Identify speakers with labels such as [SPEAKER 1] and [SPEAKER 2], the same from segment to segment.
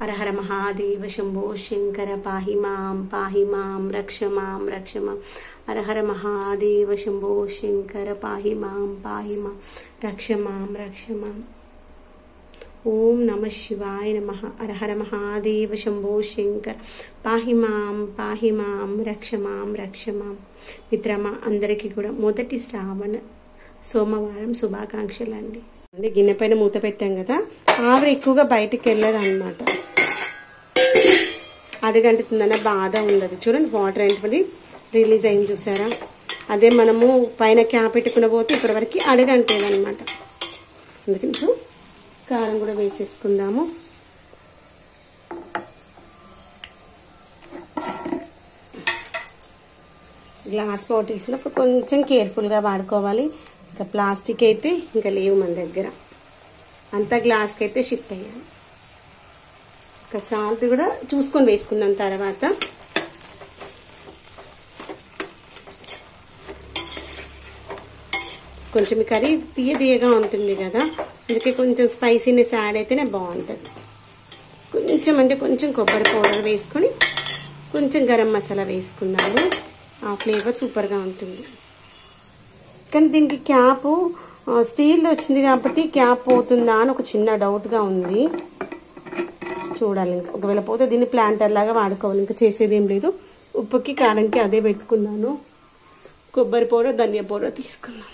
[SPEAKER 1] हर हर महादेव शंभो शंकर पाहि मां रक्ष मां हर हर महादेव शंभो शंकर पाहि मां रक्ष मां ओम नमः शिवाय नमः हर हर महादेव शंभो शंकर पाहि मां रक्ष मां मित्रमा अंदरिकी कूडा मोदटी श्रावण సోమవారం శుభాకాంక్షలు అండి. గిన్నె పైన మూత పెట్టాం కదా, ఆవిరి ఎక్కువగా బయటికి వెళ్ళదన్నమాట. అడుగంటుతుందన్న బాధ ఉండదు. చూడండి వాటర్ ఏంటి రిలీజ్ అయింది చూసారా. అదే మనము పైన క్యాప్ పెట్టుకున్న పోతే ఇప్పటివరకు అడుగంటేదన్నమాట. అందుకని ఇప్పుడు కారం కూడా వేసేసుకుందాము. గ్లాస్ బాటిల్స్ ఉన్నప్పుడు కొంచెం కేర్ఫుల్గా వాడుకోవాలి. ఇంకా ప్లాస్టిక్ అయితే ఇంకా లేవు మన దగ్గర, అంతా గ్లాస్కి అయితే షిఫ్ట్ అయ్యాను. ఇంకా సాల్ట్ కూడా చూసుకొని వేసుకున్నాం. తర్వాత కొంచెం కర్రీ తీయగా ఉంటుంది కదా, అందుకే కొంచెం స్పైసీనెస్ యాడ్ అయితేనే బాగుంటుంది. కొంచెం అంటే కొంచెం కొబ్బరి పౌడర్ వేసుకొని కొంచెం గరం మసాలా వేసుకున్నాము. ఆ ఫ్లేవర్ సూపర్గా ఉంటుంది. కానీ దీనికి క్యాప్ స్టీల్ వచ్చింది కాబట్టి క్యాప్ పోతుందా అని ఒక చిన్న డౌట్గా ఉంది. చూడాలి, ఇంకా ఒకవేళ పోతే దీన్ని ప్లాంటర్ లాగా వాడుకోవాలి. ఇంకా చేసేది ఏం లేదు. ఉప్పుకి కారంకి అదే పెట్టుకున్నాను. కొబ్బరి పౌడర్ ధనియా పౌడర్ తీసుకున్నాను.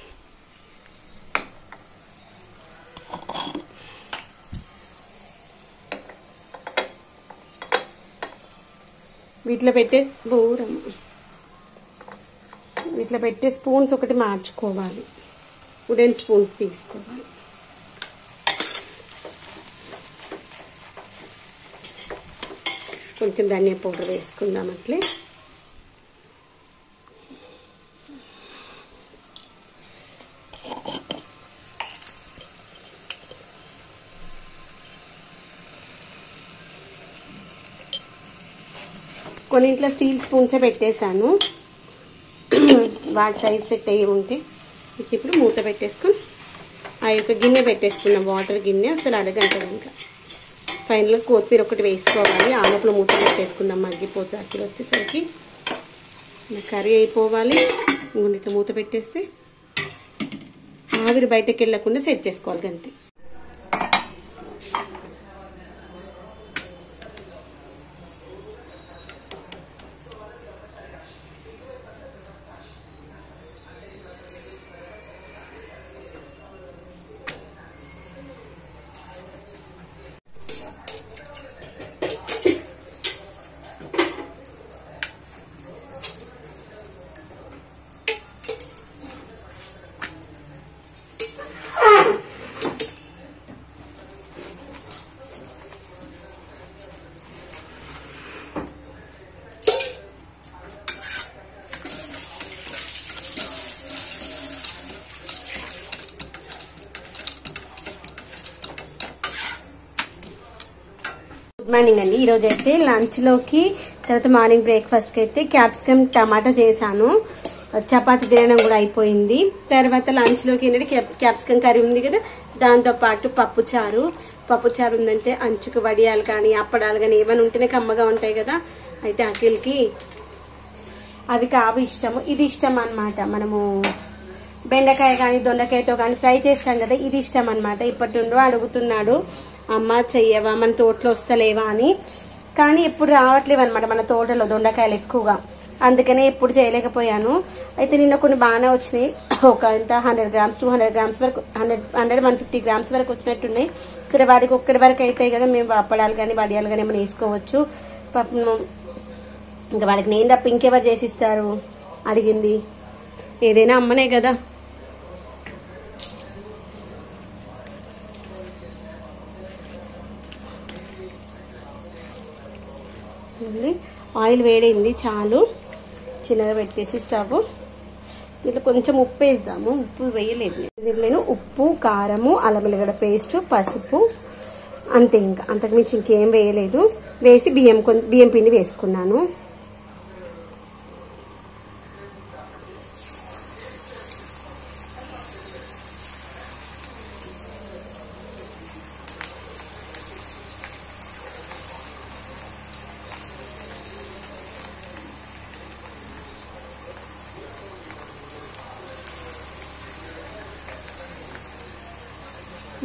[SPEAKER 1] వీటిలో పెట్టే ఇట్లా పెట్టే స్పూన్స్ ఒకటి మార్చుకోవాలి. వుడెన్ స్పూన్స్ తీసుకోవాలి. కొంచెం ధనియా పౌడర్ వేసుకుందాం. అట్లే కొన్నింట్లో స్టీల్ స్పూన్సే పెట్టేశాను, వాటి సైజ్ సెట్ అయ్యి ఉంటే. ఇప్పుడు మూత పెట్టేసుకొని ఆ యొక్క గిన్నె పెట్టేసుకున్నాం, వాటర్ గిన్నె. అసలు అడగంటది. ఇంకా ఫైనల్గా కొత్తిమీర ఒకటి వేసుకోవాలి. ఆ లోపల మూత పెట్టేసుకుందాం, మగ్గిపోతే. అక్కడ వచ్చేసరికి కర్రీ అయిపోవాలి. ఇట్లా మూత పెట్టేస్తే ఆవిరి బయటకు వెళ్ళకుండా సెట్ చేసుకోవాలి అంతే. గుడ్ మార్నింగ్ అండి. ఈరోజు అయితే లంచ్లోకి తర్వాత మార్నింగ్ బ్రేక్ఫాస్ట్కి అయితే క్యాప్సికమ్ టమాటా చేశాను. చపాతి తినడం కూడా అయిపోయింది. తర్వాత లంచ్లోకి ఏంటంటే క్యాప్సికమ్ కర్రీ ఉంది కదా, దాంతోపాటు పప్పుచారు ఉందంటే అంచుకు వడియాలు కానీ అప్పడాలు కానీ ఏమైనా ఉంటేనే కమ్మగా ఉంటాయి కదా. అయితే అఖిల్కి అది కావు ఇష్టము, ఇది ఇష్టం అన్నమాట. మనము బెండకాయ కానీ దొండకాయతో కానీ ఫ్రై చేస్తాం కదా, ఇది ఇష్టం అన్నమాట. ఇప్పటి నుండో అడుగుతున్నాడు, అమ్మ చెయ్యవా, మన తోటలో వస్తలేవా అని. కానీ ఎప్పుడు రావట్లేవు అనమాట మన తోటలో దొండకాయలు ఎక్కువగా, అందుకనే ఎప్పుడు చేయలేకపోయాను. అయితే నిన్న కొన్ని బాగానే వచ్చినాయి. ఒక ఇంత 100 గ్రామ్స్ 200 గ్రామ్స్ వరకు 150 గ్రామ్స్ వరకు వచ్చినట్టున్నాయి. సరే వాడికి ఒక్కడి వరకు అవుతాయి కదా, మేము అప్పడాలు కానీ వడియాలు కానీ ఏమైనా వేసుకోవచ్చు. పాపం ఇంకా వాడికి నేను తప్ప ఇంకెవరు చేసిస్తారు అడిగింది. ఏదైనా అమ్మనే కదా. ఆయిల్ వేడైంది, చాలు. చిన్నగా పెట్టేసి స్టవ్. దీంట్లో కొంచెం ఉప్పు వేద్దాము. ఉప్పు వేయలేదు దీంట్లో. ఉప్పు, కారము, అల్లం వెల్లిగడ్డ పేస్ట్, పసుపు, అంతే. ఇంకా అంతకుమించి ఇంకేం వేయలేదు. వేసి బియ్యం పిండి వేసుకున్నాను.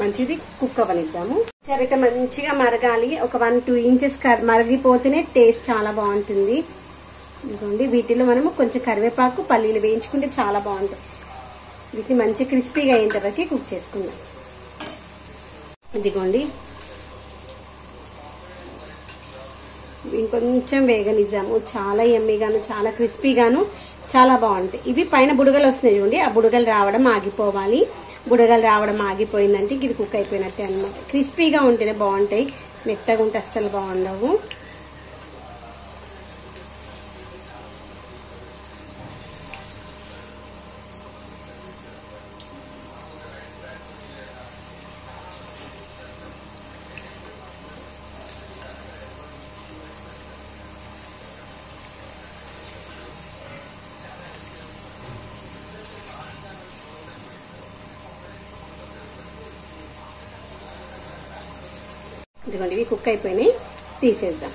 [SPEAKER 1] మంచిది కుక్ అవ్వనిద్దాము. అయితే మంచిగా మరగాలి. ఒక 1-2 ఇంచెస్ మరిగిపోతేనే టేస్ట్ చాలా బాగుంటుంది. ఇదిగోండి వీటిలో మనము కొంచెం కరివేపాకు పల్లీలు వేయించుకుంటే చాలా బాగుంటుంది. వీటిని మంచిగా క్రిస్పీగా అయిన తర్వాత కుక్ చేసుకుందాం. ఇదిగోండి ఇంకొంచెం వేగనిద్దాము. చాలా యమ్మీగాను చాలా క్రిస్పీగాను చాలా బాగుంటాయి. ఇవి పైన బుడగలు వస్తున్నాయి చూడండి, ఆ బుడగలు రావడం ఆగిపోవాలి. బుడగలు రావడం ఆగిపోయిందంటే ఇది కుక్ అయిపోయినట్టే అనమాట. క్రిస్పీగా ఉంటేనే బాగుంటాయి, మెత్తగా ఉంటే అస్సలు బాగుండవు. ఇదిగోండి ఇవి కుక్ అయిపోయినాయి, తీసేద్దాం.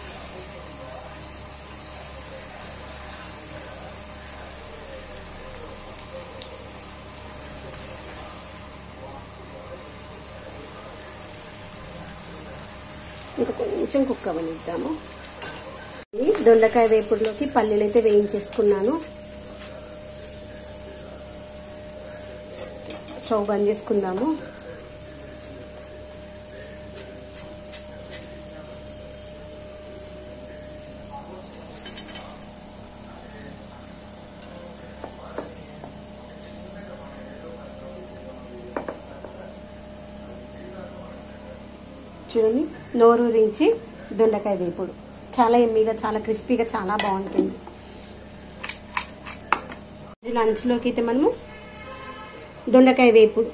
[SPEAKER 1] ఇంకా కొంచెం కుక్ అవ్వనిద్దాము. దొండకాయ వేపుడులోకి పల్లీలు అయితే వేయించేసుకున్నాను. స్టవ్ బంద్ చేసుకుందాము. చూడండి నోరూరించి దొండకాయ వేపుడు చాలా ఎమ్మీగా చాలా క్రిస్పీగా చాలా బాగుంటుంది. లంచ్లోకి అయితే మనము దొండకాయ వేపుడు